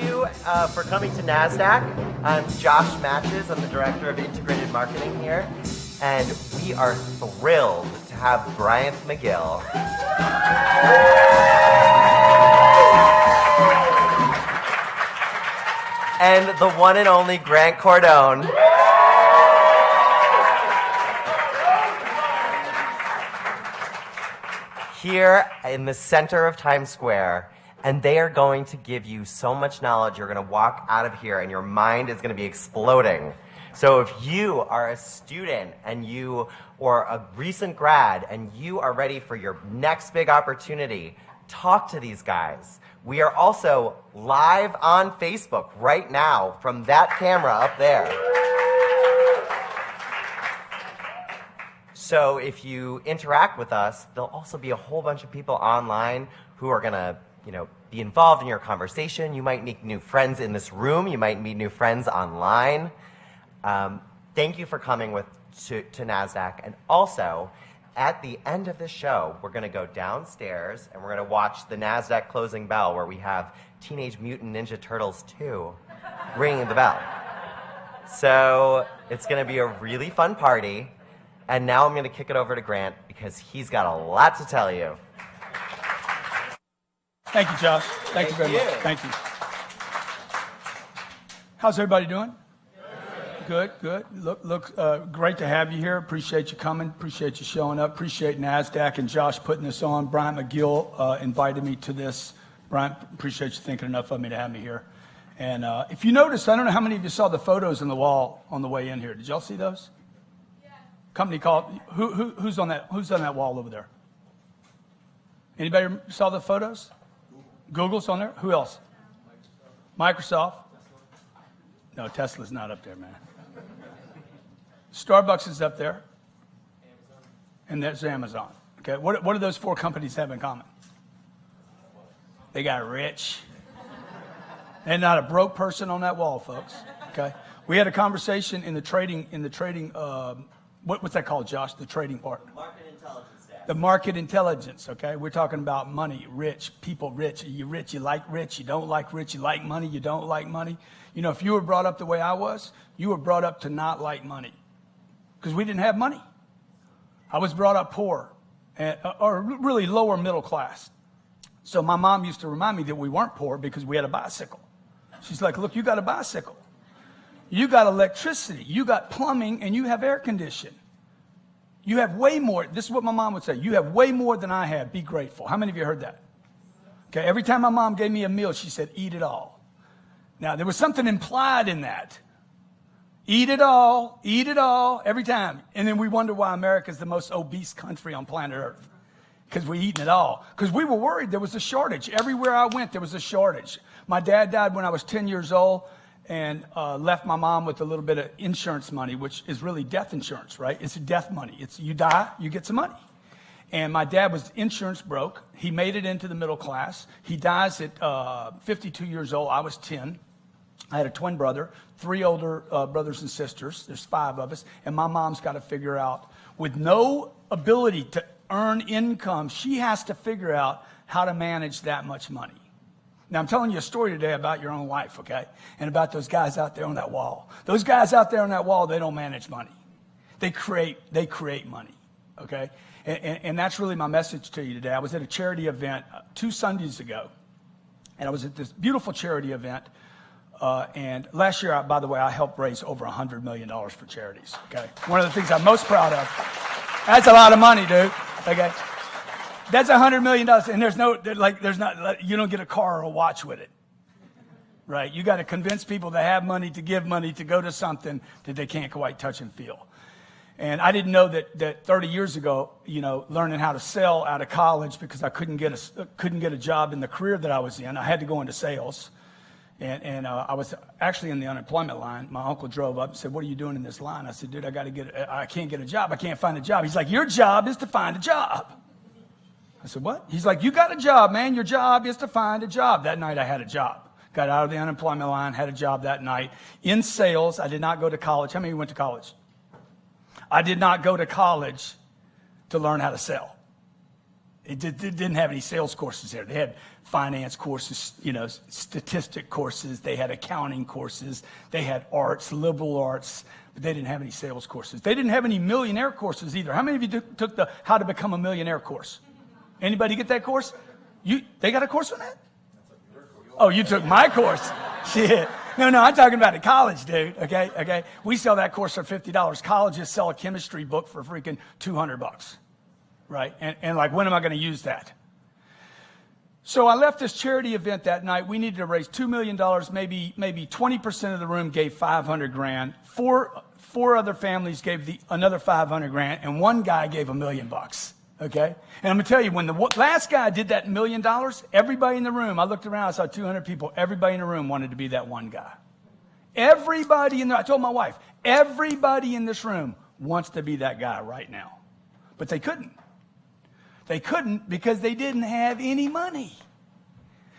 you for coming to Nasdaq. I'm Josh Matches. I'm the Director of Integrated Marketing here. And we are thrilled to have Bryant McGill. And the one and only Grant Cardone. Here in the center of Times Square, and they are going to give you so much knowledge. You're going to walk out of here and your mind is going to be exploding. So if you are a student and or a recent grad and you are ready for your next big opportunity, talk to these guys. We are also live on Facebook right now from that camera up there. So if you interact with us, there'll also be a whole bunch of people online who are going to, be involved in your conversation. You might meet new friends in this room. You might meet new friends online. Thank you for coming to NASDAQ. And also, at the end of the show, we're going to go downstairs and we're going to watch the NASDAQ closing bell where we have Teenage Mutant Ninja Turtles 2 ringing the bell. So it's going to be a really fun party. And now I'm going to kick it over to Grant because he's got a lot to tell you. Thank you, Josh. Thank you very much. Thank you. How's everybody doing? Good. Look, great to have you here. Appreciate you coming. Appreciate you showing up. Appreciate NASDAQ and Josh putting this on. Bryant McGill invited me to this. Bryant, appreciate you thinking enough of me to have me here. And if you notice, I don't know how many of you saw the photos on the wall on the way in here. Did y'all see those? Yeah. Company called. Who's on that wall over there? Anybody saw the photos? Google's on there. Who else? Microsoft. No, Tesla's not up there, man. Starbucks is up there. And there's Amazon. Okay, what do those four companies have in common? They got rich. And not a broke person on that wall, folks. Okay, we had a conversation in the trading. What's that called, Josh? The trading part. Market intelligence. The market intelligence, okay? We're talking about money, rich, people rich. Are you rich? You like rich? You don't like rich? You like money? You don't like money? If you were brought up the way I was, you were brought up to not like money because we didn't have money. I was brought up poor or really lower middle class. So my mom used to remind me that we weren't poor because we had a bicycle. She's like, look, you got a bicycle. You got electricity. You got plumbing and you have air conditioning. You have way more. This is what my mom would say. You have way more than I have. Be grateful. How many of you heard that? Okay, every time my mom gave me a meal, she said, eat it all. Now, there was something implied in that. Eat it all, every time. And then we wonder why America is the most obese country on planet Earth. Because we're eating it all. Because we were worried there was a shortage. Everywhere I went, there was a shortage. My dad died when I was 10 years old. And left my mom with a little bit of insurance money, which is really death insurance, right? It's death money. It's you die, you get some money. And my dad was insurance broke. He made it into the middle class. He dies at 52 years old. I was 10. I had a twin brother, 3 older brothers and sisters. There's 5 of us. And my mom's got to figure out, with no ability to earn income, she has to figure out how to manage that much money. Now, I'm telling you a story today about your own life, okay? And about those guys out there on that wall. Those guys out there on that wall, they don't manage money. They create money, okay? And that's really my message to you today. I was at a charity event 2 Sundays ago. And I was at this beautiful charity event. And last year, by the way, I helped raise over $100 million for charities, okay? One of the things I'm most proud of. That's a lot of money, dude, okay? That's $100 million, and you don't get a car or a watch with it, right? You got to convince people to have money, to give money, to go to something that they can't quite touch and feel. And I didn't know that 30 years ago, learning how to sell out of college because I couldn't get a job in the career that I was in. I had to go into sales, and I was actually in the unemployment line. My uncle drove up and said, "What are you doing in this line?" I said, "Dude, I can't get a job. I can't find a job." He's like, "Your job is to find a job." I said, "What?" He's like, "You got a job, man. Your job is to find a job." That night I had a job. Got out of the unemployment line, had a job that night in sales. I did not go to college. How many of you went to college? I did not go to college to learn how to sell. It didn't have any sales courses there. They had finance courses, statistic courses. They had accounting courses. They had arts, liberal arts, but they didn't have any sales courses. They didn't have any millionaire courses either. How many of you took the How to Become a Millionaire course? Anybody get that course? They got a course on that? Oh, you took my course. Shit. No, I'm talking about at college, dude. Okay. We sell that course for $50. Colleges sell a chemistry book for freaking $200. Right? And like, when am I going to use that? So I left this charity event that night. We needed to raise $2 million. Maybe 20% of the room gave $500,000. Four other families gave another $500,000, and one guy gave $1 million. Okay? And I'm going to tell you, when the last guy did that $1 million, everybody in the room, I looked around, I saw 200 people, everybody in the room wanted to be that one guy. I told my wife, everybody in this room wants to be that guy right now. But they couldn't. They couldn't because they didn't have any money.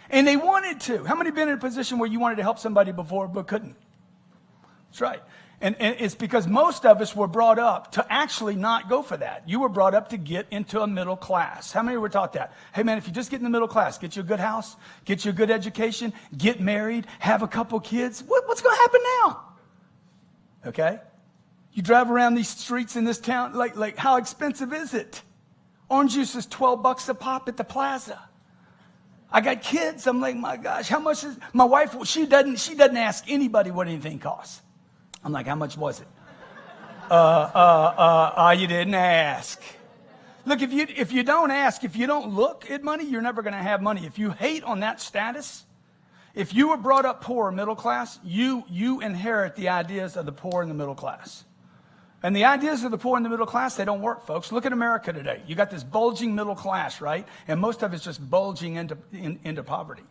And they wanted to. How many been in a position where you wanted to help somebody before but couldn't? That's right. And it's because most of us were brought up to actually not go for that. You were brought up to get into a middle class. How many were taught that? Hey, man, if you just get in the middle class, get you a good house, get you a good education, get married, have a couple kids, what's going to happen now? Okay? You drive around these streets in this town, like how expensive is it? Orange juice is $12 a pop at the plaza. I got kids. I'm like, my gosh, how much is my wife? She doesn't ask anybody what anything costs. I'm like, how much was it? You didn't ask. Look, if you don't ask, if you don't look at money, you're never going to have money. If you hate on that status, if you were brought up poor or middle class, you inherit the ideas of the poor and the middle class. And the ideas of the poor and the middle class, they don't work, folks. Look at America today. You got this bulging middle class, right? And most of it's just bulging into poverty.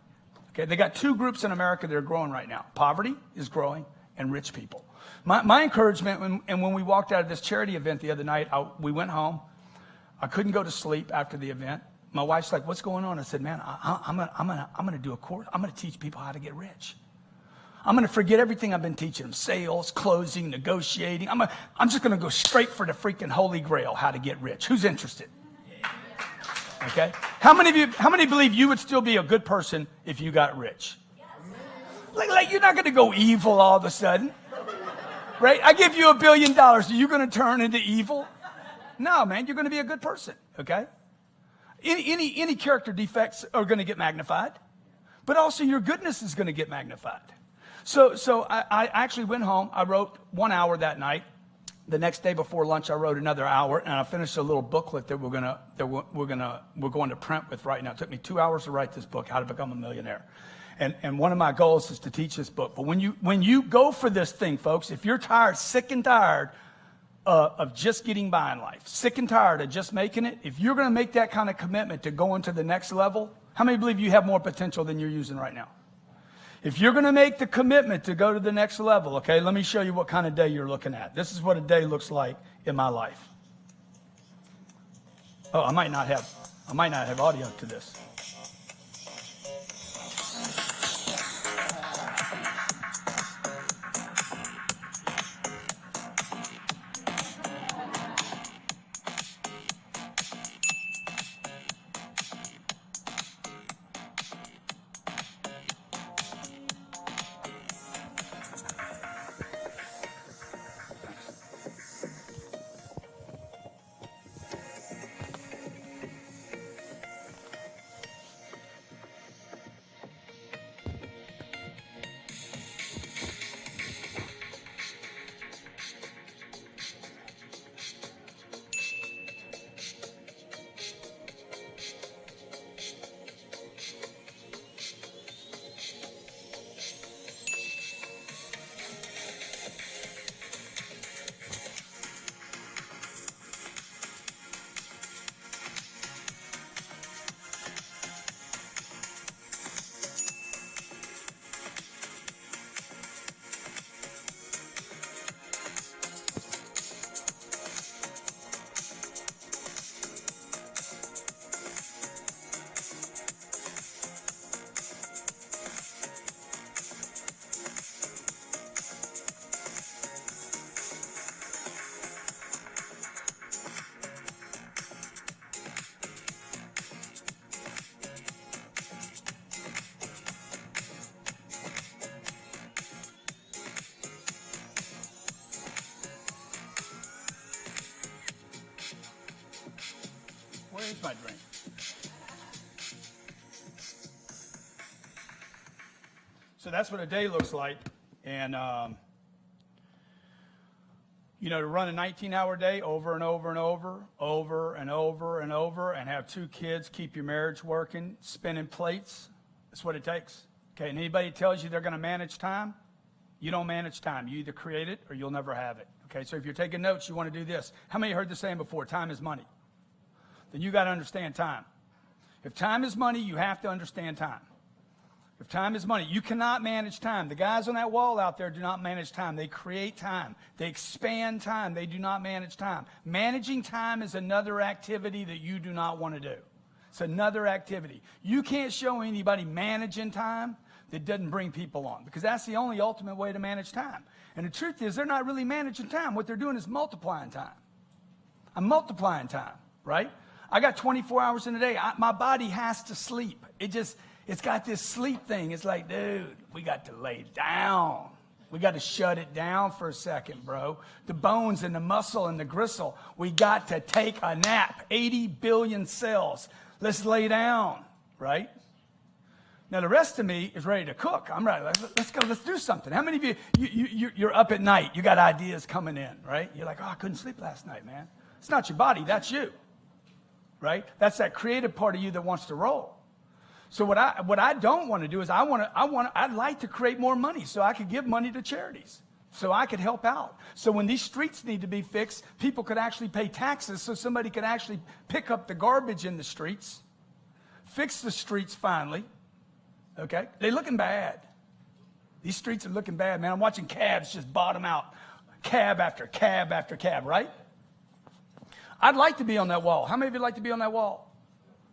Okay, they got two groups in America that are growing right now. Poverty is growing, and rich people. My encouragement, when we walked out of this charity event the other night, we went home. I couldn't go to sleep after the event. My wife's like, "What's going on?" I said, "Man, I'm gonna do a course. I'm gonna teach people how to get rich. I'm going to forget everything I've been teaching them, sales, closing, negotiating. I'm just going to go straight for the freaking Holy Grail, how to get rich. Who's interested?" Okay? How many believe you would still be a good person if you got rich? Like you're not going to go evil all of a sudden. Right? I give you $1 billion. Are you going to turn into evil? No, man, you're going to be a good person. Okay? Any character defects are going to get magnified, but also your goodness is going to get magnified. So I actually went home. I wrote 1 hour that night. The next day before lunch, I wrote another hour, and I finished a little booklet that we're going to print with right now. It took me 2 hours to write this book, How to Become a Millionaire. And one of my goals is to teach this book. But when you go for this thing, folks, if you're sick and tired of just getting by in life, sick and tired of just making it, if you're going to make that kind of commitment to go into the next level, how many believe you have more potential than you're using right now? If you're going to make the commitment to go to the next level, okay, let me show you what kind of day you're looking at. This is what a day looks like in my life. Oh, I might not have audio to this. Here's my drink. So that's what a day looks like. And, to run a 19-hour day over and over and over, and have 2 kids, keep your marriage working, spinning plates, that's what it takes. Okay, and anybody tells you they're going to manage time, you don't manage time. You either create it or you'll never have it. Okay, so if you're taking notes, you want to do this. How many heard the saying before, time is money? Then you got to understand time. If time is money, you have to understand time. If time is money, you cannot manage time. The guys on that wall out there do not manage time. They create time. They expand time. They do not manage time. Managing time is another activity that you do not want to do. It's another activity. You can't show anybody managing time that doesn't bring people on, because that's the only ultimate way to manage time. And the truth is, they're not really managing time. What they're doing is multiplying time. I'm multiplying time, right? I got 24 hours in a day. My body has to sleep. It's got this sleep thing. It's like, dude, we got to lay down. We got to shut it down for a second, bro. The bones and the muscle and the gristle, we got to take a nap. 80 billion cells. Let's lay down, right? Now, the rest of me is ready to cook. I'm ready. Let's go. Let's do something. How many of you're up at night? You got ideas coming in, right? You're like, oh, I couldn't sleep last night, man. It's not your body. That's you, right? That's that creative part of you that wants to roll. So what I don't want to do is I'd like to create more money so I could give money to charities, so I could help out. So when these streets need to be fixed, people could actually pay taxes so somebody could actually pick up the garbage in the streets, fix the streets finally. Okay? They're looking bad. These streets are looking bad, man. I'm watching cabs just bottom out. Cab after cab after cab, right? I'd like to be on that wall. How many of you like to be on that wall?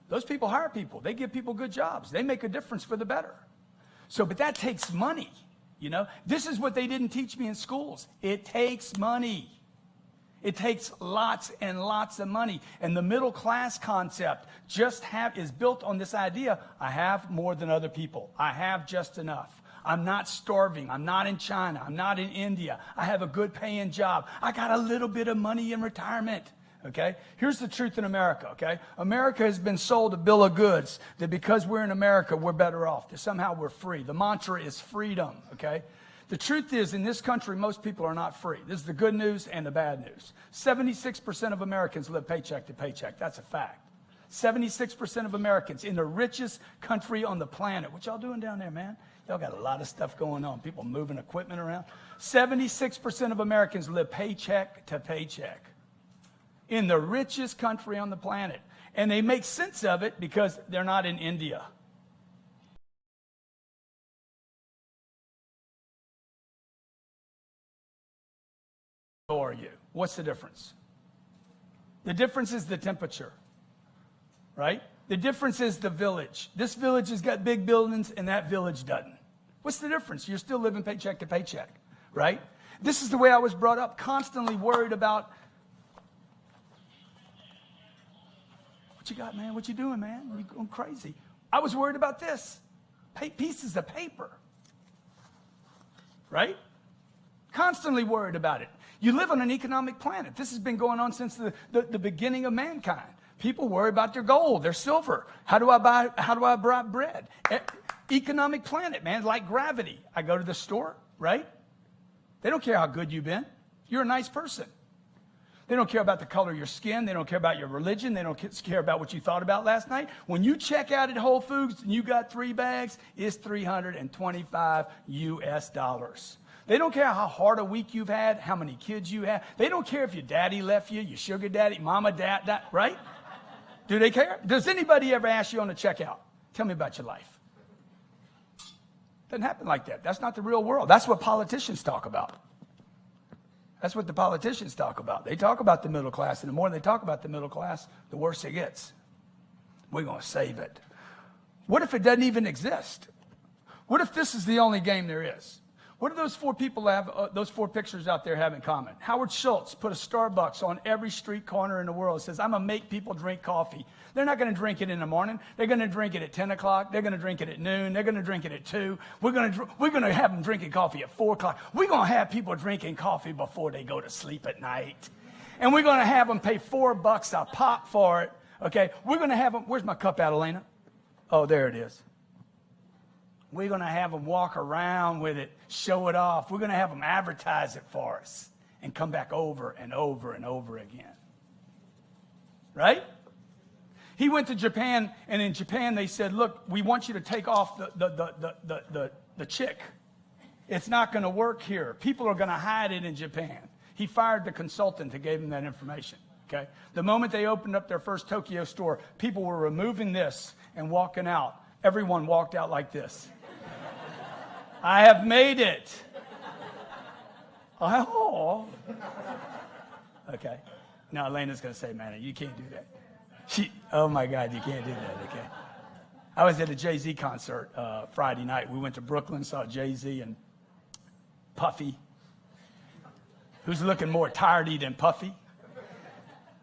Those people hire people. They give people good jobs. They make a difference for the better. But that takes money, This is what they didn't teach me in schools. It takes money. It takes lots and lots of money. And the middle class concept is built on this idea, I have more than other people. I have just enough. I'm not starving. I'm not in China. I'm not in India. I have a good paying job. I got a little bit of money in retirement. Okay? Here's the truth in America, okay? America has been sold a bill of goods that because we're in America, we're better off, that somehow we're free. The mantra is freedom, okay? The truth is, in this country, most people are not free. This is the good news and the bad news. 76% of Americans live paycheck to paycheck. That's a fact. 76% of Americans in the richest country on the planet. What y'all doing down there, man? Y'all got a lot of stuff going on. People moving equipment around. 76% of Americans live paycheck to paycheck in the richest country on the planet. And they make sense of it because they're not in India. Or are you? What's the difference? The difference is the temperature, right? The difference is the village. This village has got big buildings and that village doesn't. What's the difference? You're still living paycheck to paycheck, right? This is the way I was brought up, constantly worried about, what you got, man? What you doing, man? You going crazy. I was worried about this. Pieces of paper, right? Constantly worried about it. You live on an economic planet. This has been going on since the beginning of mankind. People worry about their gold, their silver. How do I buy bread? Economic planet, man, like gravity. I go to the store, right? They don't care how good you've been. You're a nice person. They don't care about the color of your skin. They don't care about your religion. They don't care about what you thought about last night. When you check out at Whole Foods and you got 3 bags, it's $325 US. They don't care how hard a week you've had, how many kids you have. They don't care if your daddy left you, your sugar daddy, mama, dad, right? Do they care? Does anybody ever ask you on the checkout, tell me about your life? Doesn't happen like that. That's not the real world. That's what politicians talk about. That's what the politicians talk about. They talk about the middle class, and the more they talk about the middle class, the worse it gets. We're going to save it. What if it doesn't even exist? What if this is the only game there is? What do those 4 people have, those 4 pictures out there have in common? Howard Schultz put a Starbucks on every street corner in the world. It says, I'm going to make people drink coffee. They're not going to drink it in the morning. They're going to drink it at 10 o'clock. They're going to drink it at noon. They're going to drink it at 2. We're going to have them drinking coffee at 4 o'clock. We're going to have people drinking coffee before they go to sleep at night. And we're going to have them pay $4 a pop for it Okay, we're going to have them. Where's my cup at, Elena? Oh, there it is. We're going to have them walk around with it, show it off. We're going to have them advertise it for us and come back over and over and over again. Right? He went to Japan, and in Japan they said, look, we want you to take off the chick. It's not going to work here. People are going to hide it in Japan. He fired the consultant that gave him that information. Okay? The moment they opened up their first Tokyo store, people were removing this and walking out. Everyone walked out like this. I have made it. Oh. Okay. Now Elena's going to say, man, you can't do that. Oh my God, you can't do that. Okay. I was at a Jay-Z concert Friday night. We went to Brooklyn, saw Jay-Z and Puffy. Who's looking more tired-y than Puffy?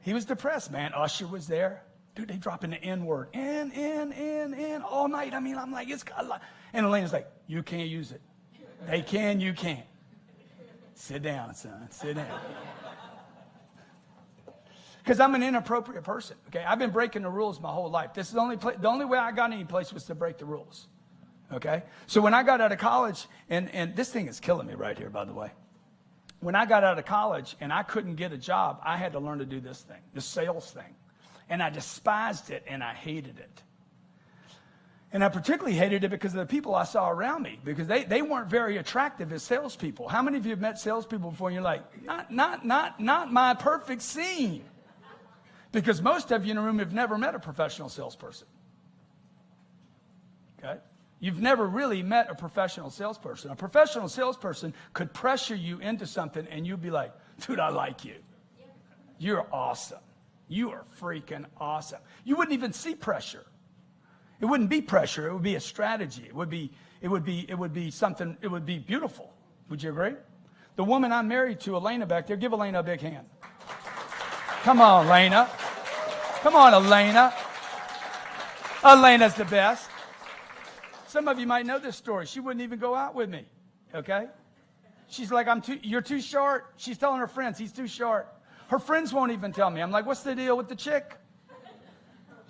He was depressed, man. Usher was there. Dude, they dropping the N-word. N, all night. I mean, I'm like, it's got a lot. And Elena's like, you can't use it. They can, you can't. Sit down, son. Sit down. Because I'm an inappropriate person. Okay, I've been breaking the rules my whole life. This is the only way I got any place was to break the rules. Okay, so when I got out of college, and this thing is killing me right here, by the way. When I got out of college and I couldn't get a job, I had to learn to do this thing, the sales thing. And I despised it and I hated it. And I particularly hated it because of the people I saw around me, because they weren't very attractive as salespeople. How many of you have met salespeople before and you're like, not my perfect scene? Because most of you in the room have never met a professional salesperson. Okay? You've never really met a professional salesperson. A professional salesperson could pressure you into something and you'd be like, dude, I like you. You're awesome. You are freaking awesome. You wouldn't even see pressure. It wouldn't be pressure. It would be a strategy. It would be something. It would be beautiful. Would you agree? The woman I'm married to, Elena, back there, give Elena a big hand. Come on, Elena. Come on, Elena. Elena's the best. Some of you might know this story. She wouldn't even go out with me. Okay? She's like, you're too short. She's telling her friends, he's too short. Her friends won't even tell me. I'm like, what's the deal with the chick?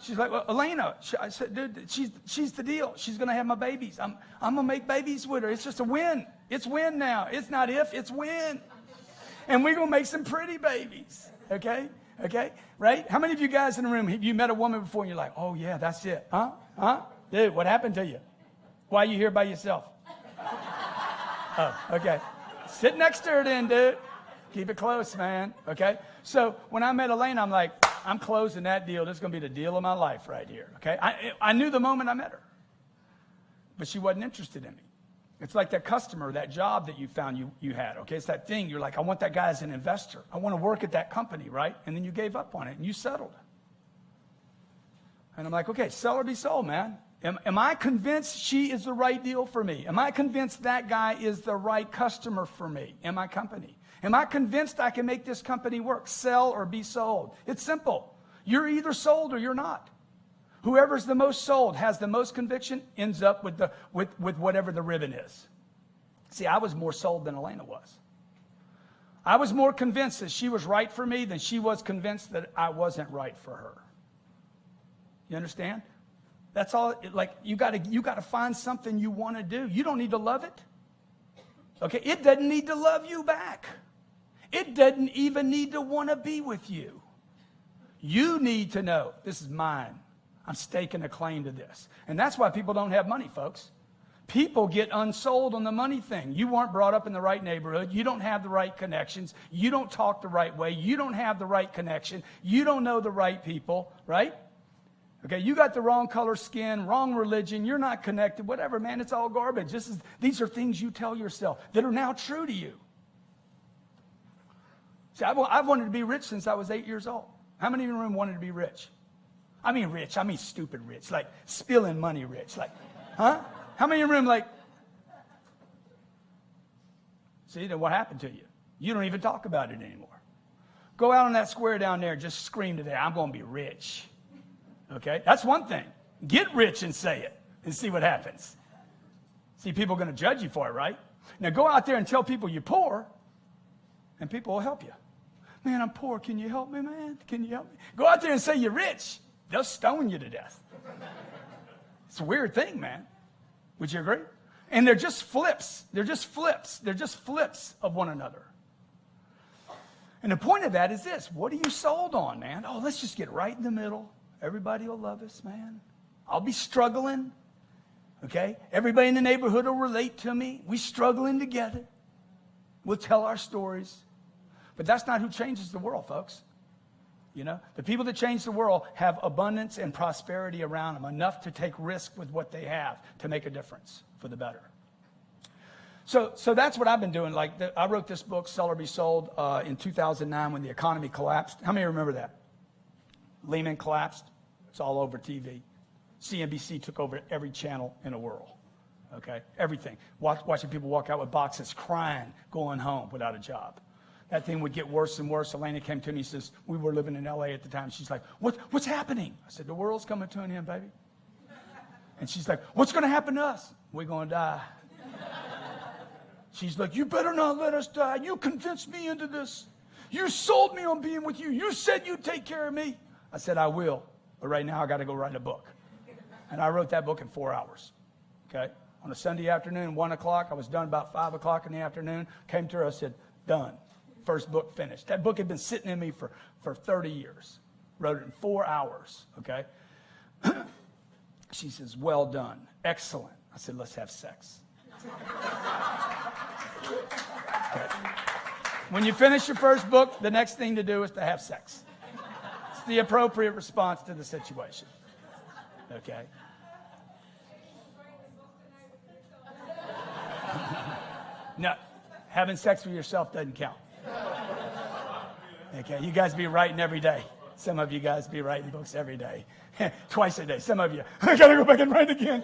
She's like, well, Elena. I said, dude, she's the deal. She's going to have my babies. I'm going to make babies with her. It's just a win. It's win now. It's not if, it's win. And we're going to make some pretty babies. Okay? Okay? Right? How many of you guys in the room, have you met a woman before and you're like, oh, yeah, that's it. Huh? Dude, what happened to you? Why are you here by yourself? Oh, okay. Sit next to her then, dude. Keep it close, man. Okay? So when I met Elena, I'm like, I'm closing that deal. This is going to be the deal of my life right here. Okay? I knew the moment I met her. But she wasn't interested in me. It's like that customer, that job that you found you had. Okay? It's that thing. You're like, I want that guy as an investor. I want to work at that company, right? And then you gave up on it and you settled. And I'm like, okay, sell or be sold, man. Am I convinced she is the right deal for me? Am I convinced that guy is the right customer for me and my company? Am I convinced I can make this company work? Sell or be sold. It's simple. You're either sold or you're not. Whoever's the most sold, has the most conviction, ends up with whatever the ribbon is. See, I was more sold than Elena was. I was more convinced that she was right for me than she was convinced that I wasn't right for her. You understand? That's all. Like, you got to find something you want to do. You don't need to love it. Okay? It doesn't need to love you back. It doesn't even need to want to be with you. You need to know, this is mine. I'm staking a claim to this. And that's why people don't have money, folks. People get unsold on the money thing. You weren't brought up in the right neighborhood. You don't have the right connections. You don't talk the right way. You don't have the right connection. You don't know the right people, right? Okay, you got the wrong color skin, wrong religion, you're not connected, whatever, man, it's all garbage. These are things you tell yourself that are now true to you. See, I've wanted to be rich since I was 8 years old. How many in the room wanted to be rich? I mean stupid rich, like spilling money rich, like, huh? How many in the room like, see, then what happened to you? You don't even talk about it anymore. Go out on that square down there and just scream today, I'm going to be rich. Okay, that's one thing. Get rich and say it and see what happens. See, people are going to judge you for it, right? Now go out there and tell people you're poor and people will help you. Man, I'm poor. Can you help me, man? Can you help me? Go out there and say you're rich They'll stone you to death. It's a weird thing, man. Would you agree? And they're just flips. They're just flips. They're just flips of one another. And the point of that is this. What are you sold on, man? Oh, let's just get right in the middle. Everybody will love us, man. I'll be struggling. Okay? Everybody in the neighborhood will relate to me. We're struggling together. We'll tell our stories. But that's not who changes the world, folks. You know, the people that change the world have abundance and prosperity around them, enough to take risk with what they have to make a difference for the better. So that's what I've been doing. Like, I wrote this book, Sell or Be Sold, in 2009 when the economy collapsed. How many remember that? Lehman collapsed. It's all over TV. CNBC took over every channel in the world. Okay, everything. Watching people walk out with boxes, crying, going home without a job. That thing would get worse and worse. Elena came to me and says, we were living in LA at the time. She's like, what's happening? I said, the world's coming to an end, baby. And she's like, what's going to happen to us? We're going to die. She's like, you better not let us die. You convinced me into this. You sold me on being with you. You said you'd take care of me. I said, I will. But right now I got to go write a book. And I wrote that book in 4 hours. Okay? On a Sunday afternoon, 1 o'clock. I was done about 5 o'clock in the afternoon. Came to her, I said, done. First book finished. That book had been sitting in me for 30 years. Wrote it in 4 hours, okay? She says, well done. Excellent. I said, let's have sex. Okay. When you finish your first book, the next thing to do is to have sex. It's the appropriate response to the situation, okay? No, having sex with yourself doesn't count. Okay, you guys be writing every day. Some of you guys be writing books every day. Twice a day. Some of you, I got to go back and write again.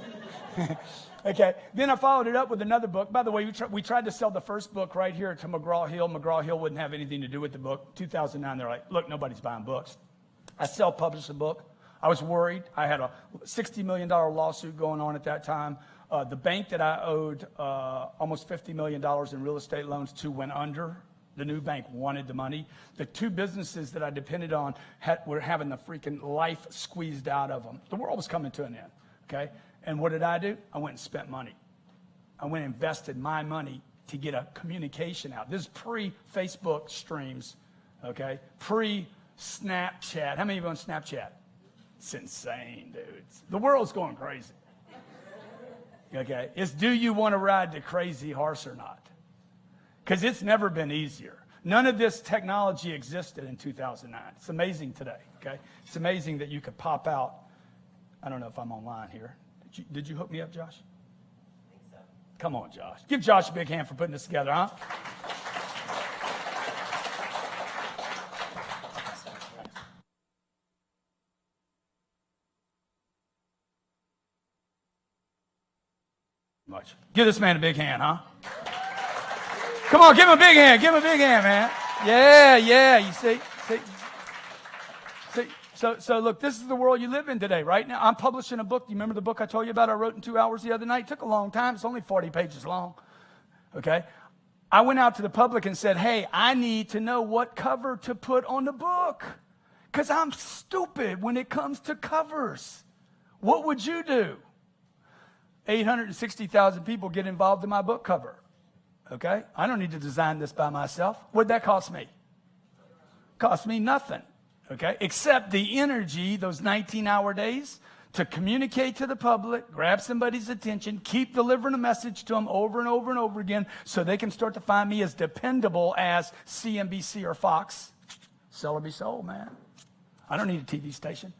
Okay, then I followed it up with another book. By the way, we tried to sell the first book right here to McGraw-Hill. McGraw-Hill wouldn't have anything to do with the book. 2009, they're like, look, nobody's buying books. I self-published a book. I was worried. I had a $60 million lawsuit going on at that time. The bank that I owed almost $50 million in real estate loans to went under. The new bank wanted the money. The two businesses that I depended on were having the freaking life squeezed out of them. The world was coming to an end, okay? And what did I do? I went and spent money. I went and invested my money to get a communication out. This is pre-Facebook streams, okay? Pre-Snapchat. How many of you on Snapchat? It's insane, dudes. The world's going crazy. Okay? It's do you want to ride the crazy horse or not? Because it's never been easier. None of this technology existed in 2009. It's amazing today, okay? It's amazing that you could pop out. I don't know if I'm online here. Did you hook me up, Josh? I think so. Come on, Josh. Give Josh a big hand for putting this together, huh? Much. Give this man a big hand, huh? Come on, give him a big hand. Give him a big hand, man. Yeah. You see? So look, this is the world you live in today, right? Now, I'm publishing a book. Do you remember the book I told you about I wrote in 2 hours the other night? It took a long time. It's only 40 pages long. Okay? I went out to the public and said, hey, I need to know what cover to put on the book because I'm stupid when it comes to covers. What would you do? 860,000 people get involved in my book cover. Okay? I don't need to design this by myself. What'd that cost me? Cost me nothing. Okay? Except the energy, those 19-hour days, to communicate to the public, grab somebody's attention, keep delivering a message to them over and over and over again so they can start to find me as dependable as CNBC or Fox. Sell or be sold, man. I don't need a TV station.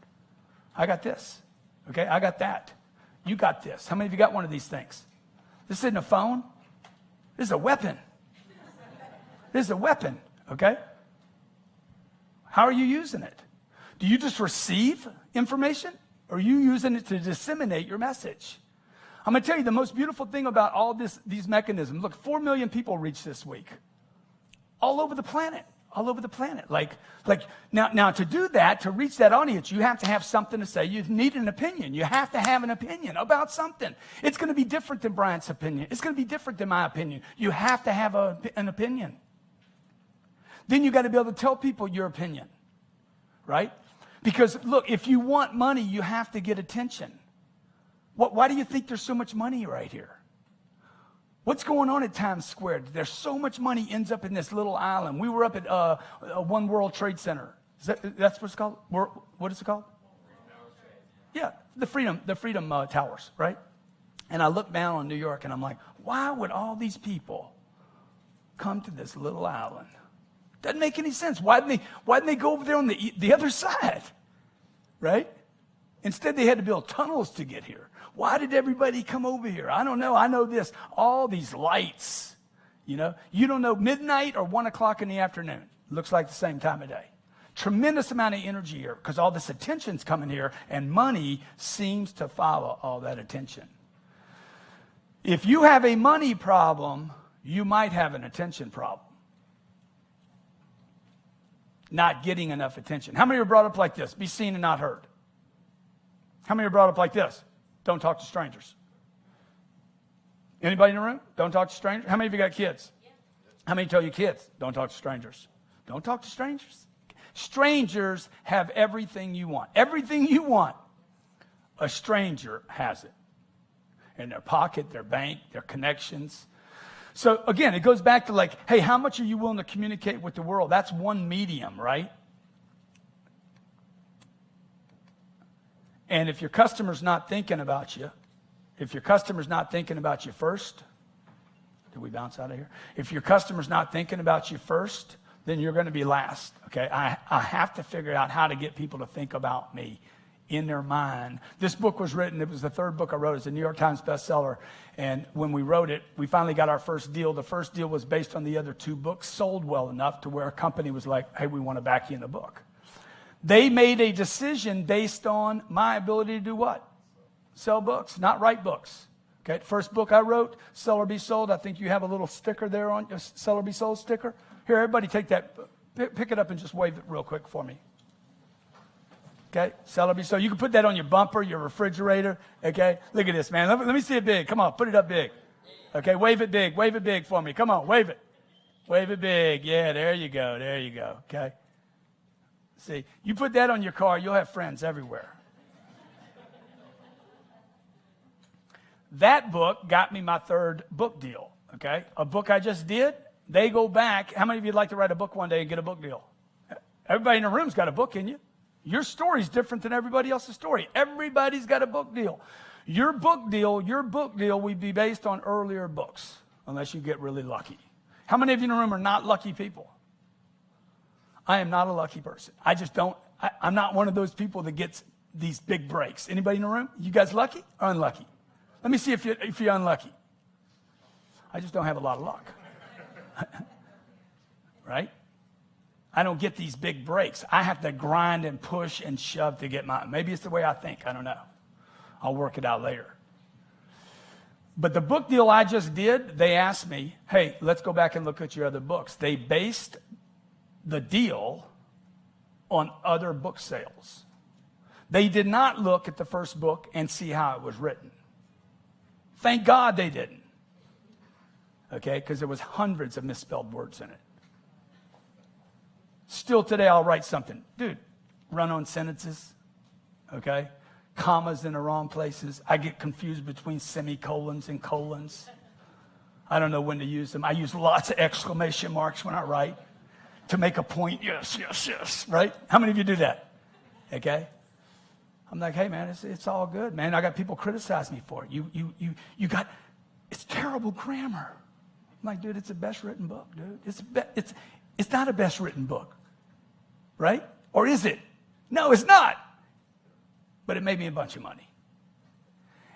I got this. Okay? I got that. You got this. How many of you got one of these things? This isn't a phone. This is a weapon. This is a weapon, okay? How are you using it? Do you just receive information? Or are you using it to disseminate your message? I'm going to tell you the most beautiful thing about all these mechanisms. Look, 4 million people reached this week. All over the planet. All over the planet. Like now to do that, to reach that audience, you have to have something to say. You need an opinion. You have to have an opinion about something. It's going to be different than Brian's opinion. It's going to be different than my opinion. You have to have an opinion. Then you got to be able to tell people your opinion, right? Because look, if you want money, you have to get attention. Why do you think there's so much money right here? What's going on at Times Square? There's so much money ends up in this little island. We were up at One World Trade Center. That's what it's called? What is it called? Yeah, the Freedom Towers, right? And I look down on New York and I'm like, why would all these people come to this little island? Doesn't make any sense. Why didn't they go over there on the other side, right? Instead, they had to build tunnels to get here. Why did everybody come over here? I don't know. I know this. All these lights, you don't know midnight or 1 o'clock in the afternoon. Looks like the same time of day. Tremendous amount of energy here because all this attention's coming here and money seems to follow all that attention. If you have a money problem, you might have an attention problem. Not getting enough attention. How many are brought up like this? Be seen and not heard. How many are brought up like this? Don't talk to strangers. Anybody in the room? Don't talk to strangers. How many of you got kids? Yeah. How many tell your kids? Don't talk to strangers. Don't talk to strangers. Strangers have everything you want. Everything you want, a stranger has it. In their pocket, their bank, their connections. So again, it goes back to like, hey, how much are you willing to communicate with the world? That's one medium, right? And if your customer's not thinking about you, first, did we bounce out of here? If your customer's not thinking about you first, then you're going to be last, okay? I have to figure out how to get people to think about me in their mind. This book was written, it was the third book I wrote. It's a New York Times bestseller. And when we wrote it, we finally got our first deal. The first deal was based on the other two books, sold well enough to where a company was like, hey, we want to back you in the book. They made a decision based on my ability to do what? Sell books, not write books. Okay, first book I wrote, Sell or Be Sold. I think you have a little sticker there on your Sell or Be Sold sticker. Here, everybody take that, pick it up and just wave it real quick for me. Okay, Sell or Be Sold. You can put that on your bumper, your refrigerator. Okay, look at this, man. Let me see it big. Come on, put it up big. Okay, wave it big for me. Come on, wave it. Wave it big. Yeah, there you go, okay. See, you put that on your car, you'll have friends everywhere. That book got me my third book deal, okay? A book I just did, they go back. How many of you would like to write a book one day and get a book deal? Everybody in the room's got a book in you. Your story's different than everybody else's story. Everybody's got a book deal. Your book deal would be based on earlier books, unless you get really lucky. How many of you in the room are not lucky people? I am not a lucky person. I'm not one of those people that gets these big breaks. Anybody in the room? You guys lucky or unlucky? Let me see if you're unlucky. I just don't have a lot of luck. Right? I don't get these big breaks. I have to grind and push and shove to get mine. Maybe it's the way I think. I don't know. I'll work it out later. But the book deal I just did, they asked me, hey, let's go back and look at your other books. They based the deal on other book sales. They did not look at the first book and see how it was written. Thank God they didn't. Okay, because there was hundreds of misspelled words in it. Still today I'll write something. Dude, run-on sentences, okay? Commas in the wrong places. I get confused between semicolons and colons. I don't know when to use them. I use lots of exclamation marks when I write to make a point. Yes, right? How many of you do that? Okay? I'm like, hey, man, it's all good, man. I got people criticize me for it. You got, it's terrible grammar. I'm like, dude, it's the best written book, dude. It's not a best written book, right? Or is it? No, it's not. But it made me a bunch of money.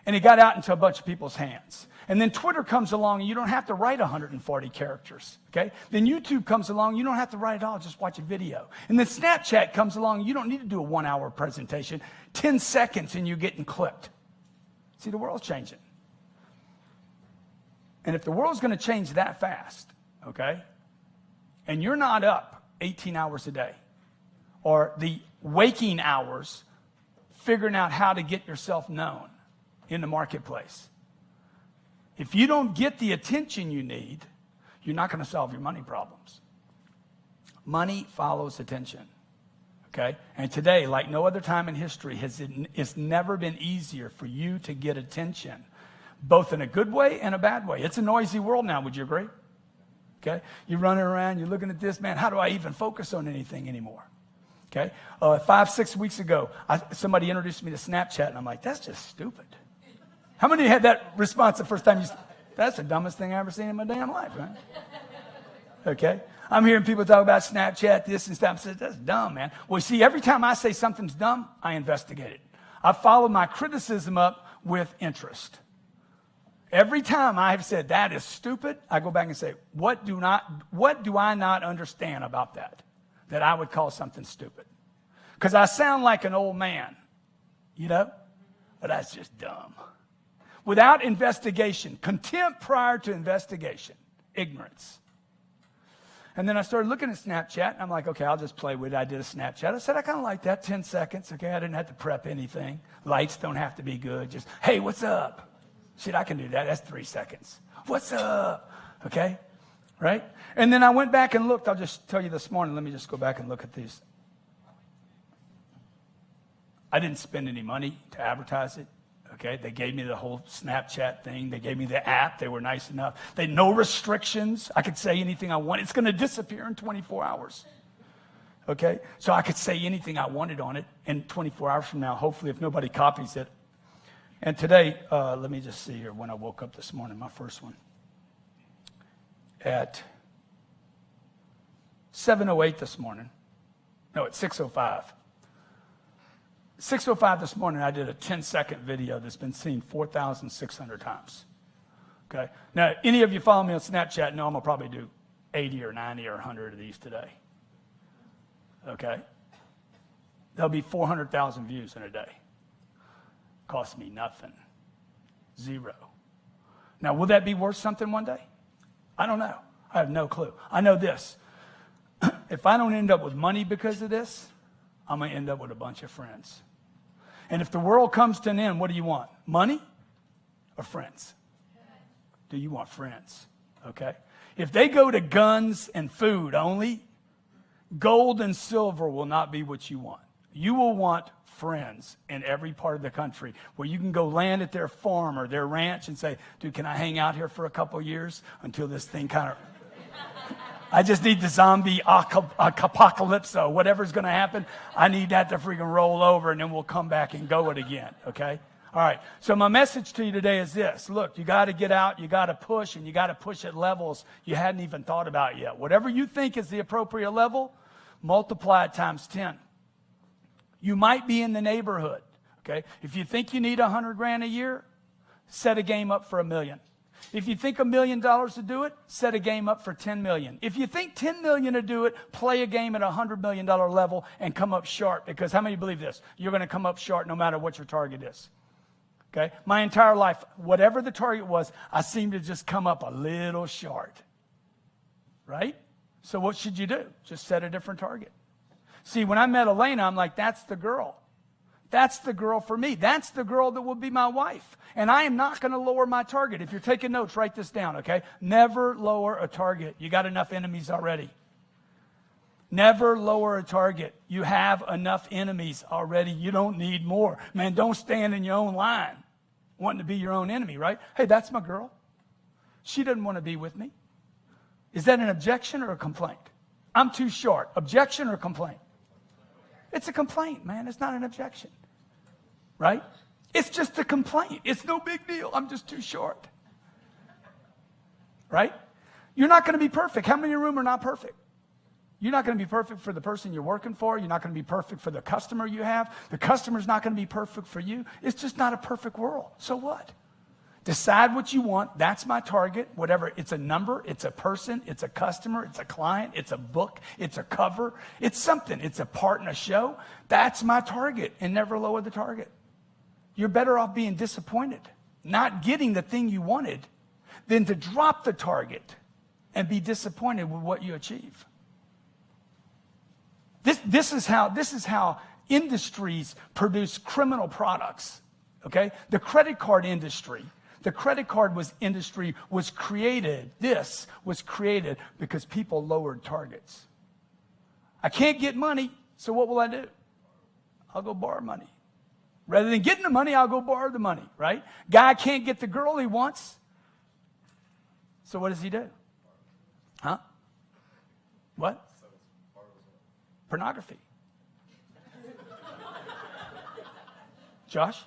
And it got out into a bunch of people's hands. And then Twitter comes along and you don't have to write 140 characters, okay? Then YouTube comes along, you don't have to write it all, just watch a video. And then Snapchat comes along, you don't need to do a 1-hour presentation, 10 seconds and you're getting clipped. See, the world's changing. And if the world's going to change that fast, okay, and you're not up 18 hours a day, or the waking hours figuring out how to get yourself known in the marketplace, if you don't get the attention you need, you're not going to solve your money problems. Money follows attention. Okay? And today, like no other time in history, it's never been easier for you to get attention, both in a good way and a bad way. It's a noisy world now, would you agree? Okay? You're running around, you're looking at this, man, how do I even focus on anything anymore? Okay? 5-6 weeks ago, somebody introduced me to Snapchat, and I'm like, that's just stupid. How many had that response the first time you that's the dumbest thing I've ever seen in my damn life, right? Okay? I'm hearing people talk about Snapchat, this and stuff. I said, that's dumb, man. Well, see, every time I say something's dumb, I investigate it. I follow my criticism up with interest. Every time I have said that is stupid, I go back and say, what do I not understand about that I would call something stupid? Because I sound like an old man, but that's just dumb. Without investigation, contempt prior to investigation, ignorance. And then I started looking at Snapchat, and I'm like, okay, I'll just play with it. I did a Snapchat. I said, I kind of like that, 10 seconds. Okay, I didn't have to prep anything. Lights don't have to be good. Just, hey, what's up? Shit, I can do that. That's 3 seconds. What's up? Okay, right? And then I went back and looked. I'll just tell you this morning. Let me just go back and look at these. I didn't spend any money to advertise it. Okay, they gave me the whole Snapchat thing. They gave me the app. They were nice enough. They had no restrictions. I could say anything I want. It's going to disappear in 24 hours. Okay, so I could say anything I wanted on it. And 24 hours from now, hopefully, if nobody copies it. And today, let me just see here when I woke up this morning, my first one. At 7:08 this morning. No, at 6:05. 6:05 this morning, I did a 10-second video that's been seen 4,600 times. Okay? Now, any of you follow me on Snapchat know I'm going to probably do 80 or 90 or 100 of these today. Okay? There'll be 400,000 views in a day. Cost me nothing. Zero. Now, will that be worth something one day? I don't know. I have no clue. I know this. If I don't end up with money because of this, I'm going to end up with a bunch of friends. And if the world comes to an end, what do you want? Money or friends? Do you want friends? Okay? If they go to guns and food only, gold and silver will not be what you want. You will want friends in every part of the country where you can go land at their farm or their ranch and say, dude, can I hang out here for a couple of years until this thing kind of... I just need the zombie apocalypse, or whatever's going to happen. I need that to freaking roll over, and then we'll come back and go it again, okay? All right, so my message to you today is this. Look, you got to get out, you got to push, and you got to push at levels you hadn't even thought about yet. Whatever you think is the appropriate level, multiply it times 10. You might be in the neighborhood, okay? If you think you need $100,000 a year, set a game up for $1 million. If you think $1 million to do it, set a game up for $10 million. If you think $10 million to do it, play a game at a $100 million level and come up short. Because how many believe this? You're going to come up short no matter what your target is. Okay? My entire life, whatever the target was, I seem to just come up a little short. Right? So what should you do? Just set a different target. See, when I met Elena, I'm like, that's the girl. That's the girl for me. That's the girl that will be my wife. And I am not going to lower my target. If you're taking notes, write this down, okay? Never lower a target. You got enough enemies already. Never lower a target. You have enough enemies already. You don't need more. Man, don't stand in your own line wanting to be your own enemy, right? Hey, that's my girl. She doesn't want to be with me. Is that an objection or a complaint? I'm too short. Objection or complaint? It's a complaint, man. It's not an objection. Right? It's just a complaint. It's no big deal. I'm just too short. Right? You're not going to be perfect. How many in your room are not perfect? You're not going to be perfect for the person you're working for. You're not going to be perfect for the customer you have. The customer's not going to be perfect for you. It's just not a perfect world. So what? Decide what you want. That's my target. Whatever. It's a number. It's a person. It's a customer. It's a client. It's a book. It's a cover. It's something. It's a part in a show. That's my target. And never lower the target. You're better off being disappointed, not getting the thing you wanted, than to drop the target and be disappointed with what you achieve. This is how industries produce criminal products. Okay? The credit card industry. The credit card industry was created because people lowered targets. I can't get money, So what will I do? I'll go borrow money. Rather than getting the money, I'll go borrow the money, right? Guy can't get the girl he wants. So what does he do? Huh? What? Pornography. Josh?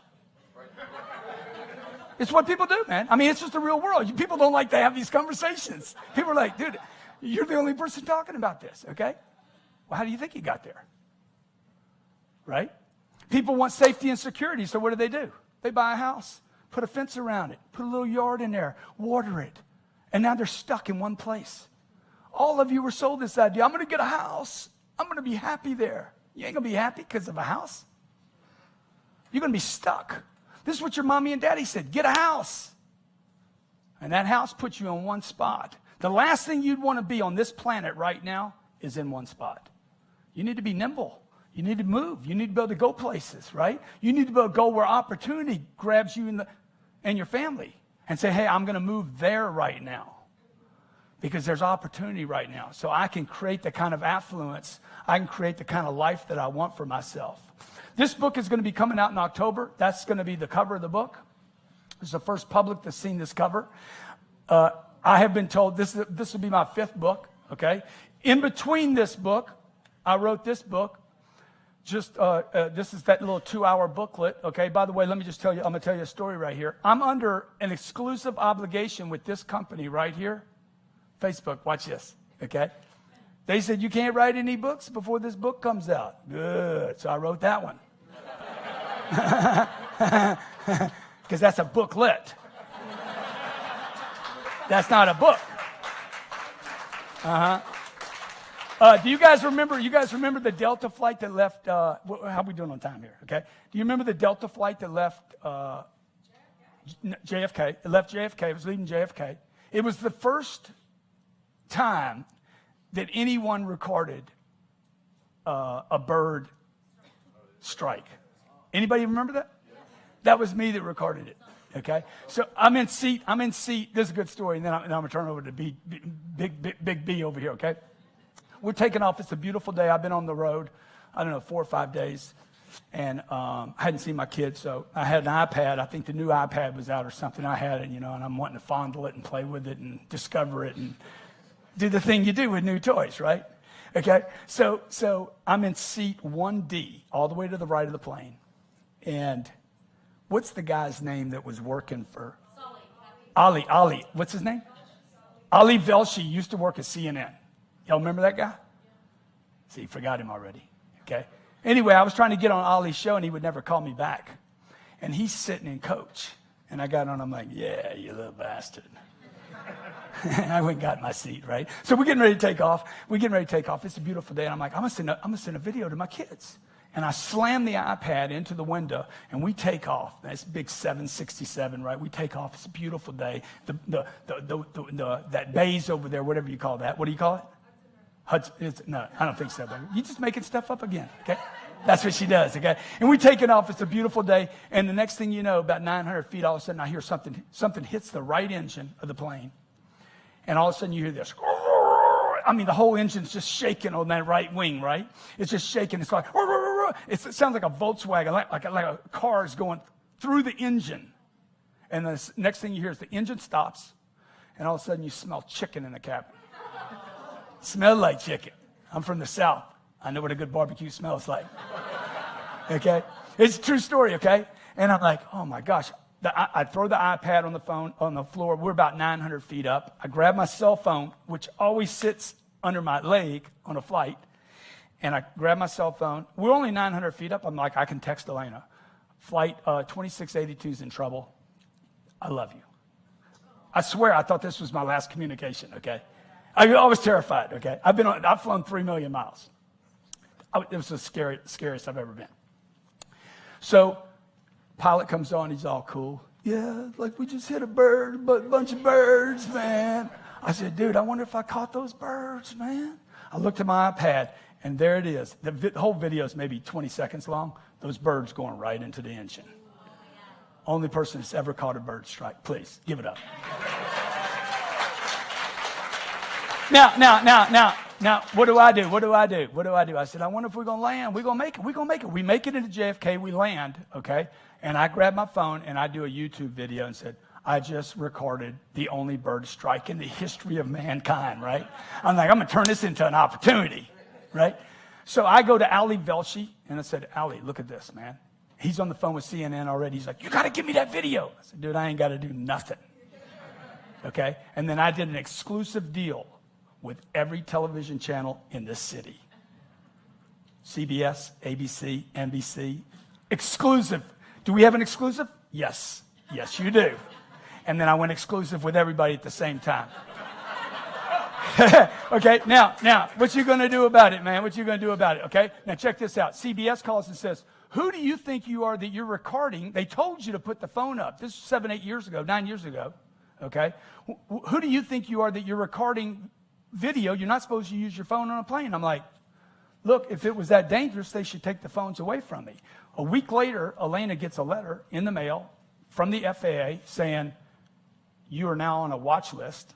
It's what people do, man. I mean, it's just the real world. People don't like to have these conversations. People are like, dude, you're the only person talking about this, okay? Well, how do you think you got there? Right? People want safety and security, so what do? They buy a house, put a fence around it, put a little yard in there, water it, and now they're stuck in one place. All of you were sold this idea. I'm going to get a house. I'm going to be happy there. You ain't going to be happy because of a house. You're going to be stuck. This is what your mommy and daddy said. Get a house. And that house puts you in one spot. The last thing you'd want to be on this planet right now is in one spot. You need to be nimble. You need to move. You need to be able to go places, right? You need to be able to go where opportunity grabs you and your family and say, hey, I'm going to move there right now because there's opportunity right now. So I can create the kind of affluence. I can create the kind of life that I want for myself. This book is going to be coming out in October. That's going to be the cover of the book. It's the first public that's seen this cover. I have been told this will be my 5th book, okay? In between this book, I wrote this book. This is that little 2-hour booklet, okay? By the way, let me just tell you, I'm going to tell you a story right here. I'm under an exclusive obligation with this company right here. Facebook, watch this, okay? They said, you can't write any books before this book comes out. Good, so I wrote that one. Because that's a booklet. That's not a book. Do you guys remember the Delta flight that left, how are we doing on time here, okay? Do you remember the Delta flight that left JFK? It left JFK, it was leaving JFK. It was the first time that anyone recorded a bird strike. Anybody remember that? That was me that recorded it. Okay, so I'm in seat. This is a good story, and then I'm gonna turn over to Big B over here. Okay, we're taking off. It's a beautiful day. I've been on the road, 4 or 5 days, and I hadn't seen my kids, so I had an iPad. I think the new iPad was out or something. I had it, and I'm wanting to fondle it and play with it and discover it and do the thing you do with new toys, right? Okay, so I'm in seat 1D, all the way to the right of the plane, and what's the guy's name that was working for? Ali. What's his name? Ali Velshi used to work at CNN. Y'all remember that guy? See, you forgot him already. Okay. Anyway, I was trying to get on Ali's show, and he would never call me back. And he's sitting in coach. And I got on, I'm like, yeah, you little bastard. I went and got my seat, right? So we're getting ready to take off. It's a beautiful day. And I'm like, I'm going to send a video to my kids. And I slam the iPad into the window, and we take off. That's big 767, right? We take off. It's a beautiful day. That bays over there, whatever you call that. What do you call it? Hudson. No, I don't think so. You're just making stuff up again, okay? That's what she does, okay? And we take it off. It's a beautiful day. And the next thing you know, about 900 feet, all of a sudden I hear something hits the right engine of the plane. And all of a sudden you hear this. I mean, the whole engine's just shaking on that right wing, right? It's just shaking. It's like, it sounds like a Volkswagen, like a car is going through the engine. And the next thing you hear is the engine stops, and all of a sudden you smell chicken in the cabin. Smell like chicken. I'm from the South. I know what a good barbecue smells like. Okay? It's a true story, okay? And I'm like, oh my gosh. I throw the iPad on the floor. We're about 900 feet up. I grab my cell phone, which always sits under my leg on a flight, and I grab my cell phone. We're only 900 feet up. I'm like, I can text Elena. Flight 2682 is in trouble. I love you. I swear I thought this was my last communication, okay? I was terrified, okay? I've flown 3 million miles. It was the scariest I've ever been. So pilot comes on, he's all cool. Yeah, like we just hit a bunch of birds, man. I said, dude, I wonder if I caught those birds, man. I looked at my iPad, and there it is. The whole video is maybe 20 seconds long. Those birds going right into the engine. Only person that's ever caught a bird strike. Please, give it up. Now, Now, what do I do? I said, I wonder if we're going to land. We're going to make it. We make it into JFK. We land, okay? And I grab my phone and I do a YouTube video and said, I just recorded the only bird strike in the history of mankind, right? I'm like, I'm going to turn this into an opportunity, right? So I go to Ali Velshi and I said, Ali, look at this, man. He's on the phone with CNN already. He's like, you got to give me that video. I said, dude, I ain't got to do nothing. Okay? And then I did an exclusive deal with every television channel in this city. CBS, ABC, NBC. Exclusive. Do we have an exclusive? Yes. Yes, you do. And then I went exclusive with everybody at the same time. Okay, now, what you going to do about it, man? What you going to do about it, okay? Now, check this out. CBS calls and says, who do you think you are that you're recording? They told you to put the phone up. This is 9 years ago, okay? Who do you think you are that you're recording video? You're not supposed to use your phone on a plane. I'm like, look, if it was that dangerous, they should take the phones away from me. A week later, Elena gets a letter in the mail from the FAA saying, you are now on a watch list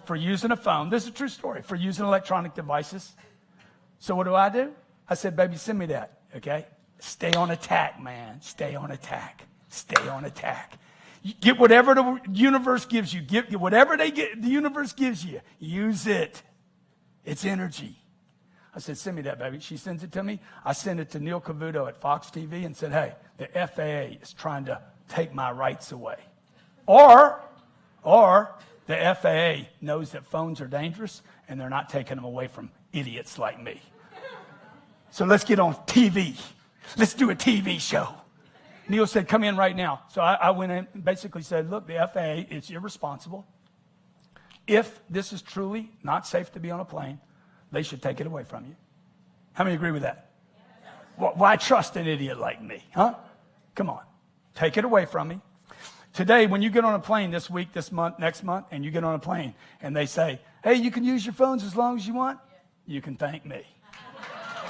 for using a phone. This is a true story, for using electronic devices. So what do? I said, baby, send me that, okay? Stay on attack, man. Stay on attack. Stay on attack. You get whatever the universe gives you. Get whatever the universe gives you. Use it. It's energy. I said, send me that, baby. She sends it to me. I send it to Neil Cavuto at Fox TV and said, hey, the FAA is trying to take my rights away. Or the FAA knows that phones are dangerous and they're not taking them away from idiots like me. So let's get on TV. Let's do a TV show. Neil said, come in right now. So I went in and basically said, look, the FAA, it's irresponsible. If this is truly not safe to be on a plane, they should take it away from you. How many agree with that? Why trust an idiot like me, huh? Come on. Take it away from me. Today, when you get on a plane this week, this month, next month, and you get on a plane, and they say, hey, you can use your phones as long as you want, you can thank me.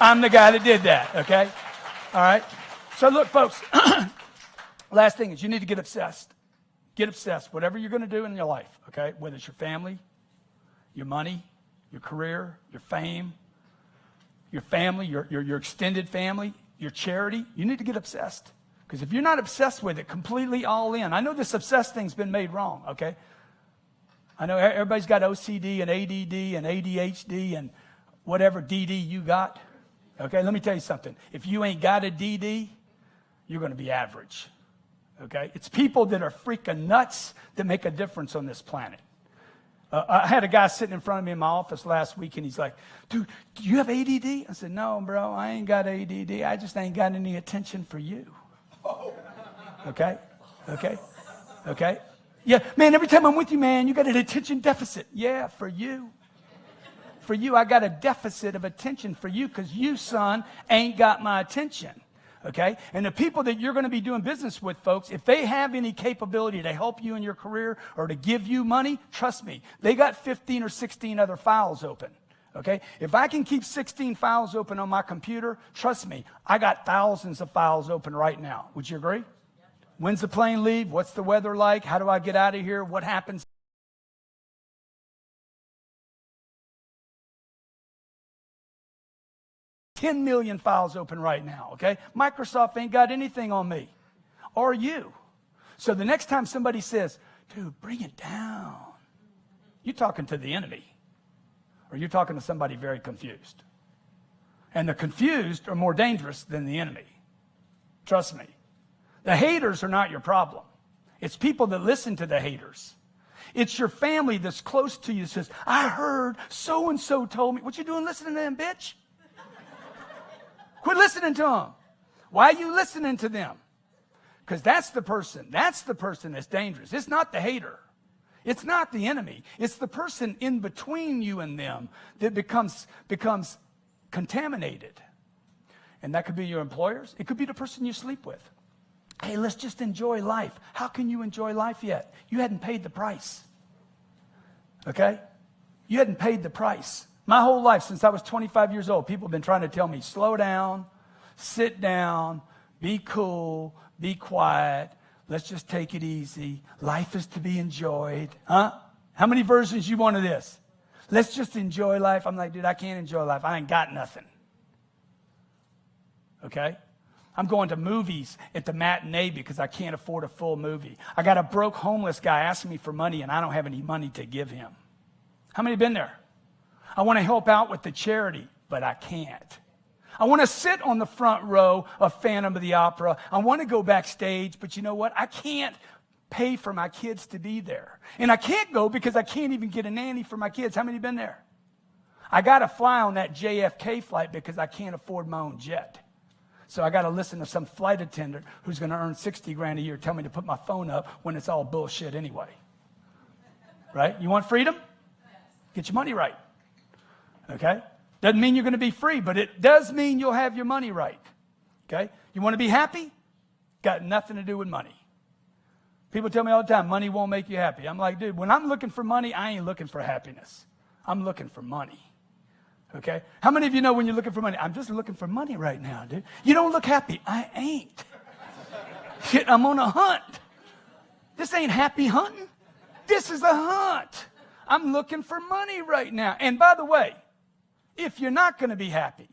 I'm the guy that did that, okay? All right? So look, folks, last thing is you need to get obsessed. Get obsessed. Whatever you're going to do in your life, okay? Whether it's your family, your money, your career, your fame, your family, your extended family, your charity, you need to get obsessed. Because if you're not obsessed with it, completely all in. I know this obsessed thing's been made wrong, okay? I know everybody's got OCD and ADD and ADHD and whatever DD you got. Okay, let me tell you something. If you ain't got a DD, you're going to be average. Okay? It's people that are freaking nuts that make a difference on this planet. I had a guy sitting in front of me in my office last week, and he's like, dude, do you have ADD? I said, no, bro, I ain't got ADD. I just ain't got any attention for you. Okay? Yeah, man, every time I'm with you, man, you got an attention deficit. Yeah, for you. For you, I got a deficit of attention for you because you, son, ain't got my attention. Okay? And the people that you're going to be doing business with, folks, if they have any capability to help you in your career or to give you money, trust me, they got 15 or 16 other files open. Okay? If I can keep 16 files open on my computer, trust me, I got thousands of files open right now. Would you agree? When's the plane leave? What's the weather like? How do I get out of here? What happens? $10 million files open right now, okay? Microsoft ain't got anything on me or you. So the next time somebody says, dude, bring it down, you're talking to the enemy or you're talking to somebody very confused. And the confused are more dangerous than the enemy. Trust me. The haters are not your problem. It's people that listen to the haters. It's your family that's close to you that says, I heard so-and-so told me. What you doing listening to them, bitch? Quit listening to them. Why are you listening to them? Because that's the person that's dangerous. It's not the hater. It's not the enemy. It's the person in between you and them that becomes contaminated. And that could be your employers. It could be the person you sleep with. Hey, let's just enjoy life. How can you enjoy life yet? You hadn't paid the price. Okay? You hadn't paid the price. My whole life, since I was 25 years old, people have been trying to tell me, slow down, sit down, be cool, be quiet, let's just take it easy. Life is to be enjoyed. Huh? How many versions you want of this? Let's just enjoy life. I'm like, dude, I can't enjoy life. I ain't got nothing. Okay? I'm going to movies at the matinee because I can't afford a full movie. I got a broke homeless guy asking me for money, and I don't have any money to give him. How many have been there? I want to help out with the charity, but I can't. I want to sit on the front row of Phantom of the Opera. I want to go backstage, but you know what? I can't pay for my kids to be there. And I can't go because I can't even get a nanny for my kids. How many have been there? I got to fly on that JFK flight because I can't afford my own jet. So I got to listen to some flight attendant who's going to earn $60,000 a year tell me to put my phone up when it's all bullshit anyway. Right? You want freedom? Get your money right. Okay? Doesn't mean you're going to be free, but it does mean you'll have your money right. Okay? You want to be happy? Got nothing to do with money. People tell me all the time, money won't make you happy. I'm like, dude, when I'm looking for money, I ain't looking for happiness. I'm looking for money. Okay? How many of you know when you're looking for money? I'm just looking for money right now, dude. You don't look happy. I ain't. Shit, I'm on a hunt. This ain't happy hunting. This is a hunt. I'm looking for money right now. And by the way, if you're not going to be happy,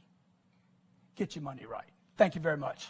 get your money right. Thank you very much.